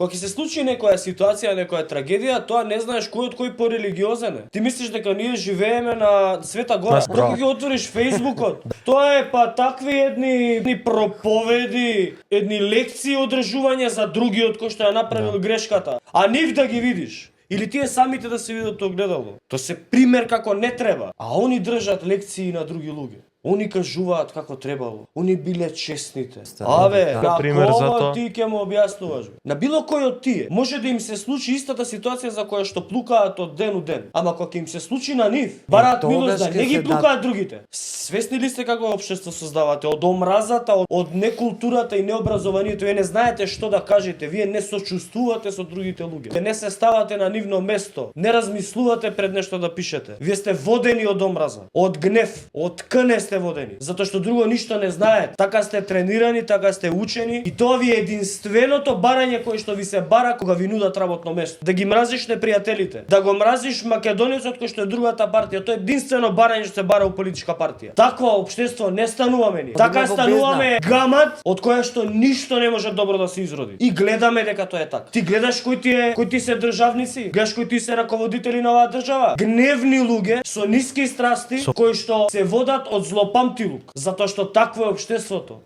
Кога ќе се случи некоја ситуација, некоја трагедија, тоа не знаеш кој од кој порелигиозен е. Ти мислиш дека ние живееме на Света Гора. Кога ќе отвориш Фејсбукот, тоа е па такви едни проповеди, едни лекции одржување за другиот кој што ја направил грешката. А нив да ги видиш. Или тие самите да се видат огледало. Тоа се пример како не треба. А они држат лекции на други луѓе. Они кажуваат како требало. Они биле честните. Аве, на кого ти ќе му објаснуваш? На било кој од тие може да им се случи истата ситуација за која што плукаат од ден у ден. Ама кога им се случи на нив, бараат милост да не ги плукаат другите. Свесни ли сте какво општество создавате? Од омразата, од некултурата и необразованието, вие не знаете што да кажете, вие не сочувствувате со другите луѓе. Не се ставате на нивно место, не размислувате пред нешто да пишете. Вие сте водени од омраза, од гнев, од кне сте водени, затоа што друго ништо не знаете. Така сте тренирани, така сте учени и тоа ви е единственото барање кое што ви се бара кога ви нудат работно место. Да ги мразиш непријателите, да го мразиш македонецот кој што е другата партија, тоа е единствено барање што се бара у политичка партија. Такво општество не стануваме ние. Така стануваме гамат од која што ништо не може добро да се изроди. И гледаме дека тоа е така. Ти гледаш кои ти се државници, гледаш кои ти се раководители на оваа држава, гневни луѓе со ниски страсти кои што се водат од злопамтилук, затоа што такво е општеството.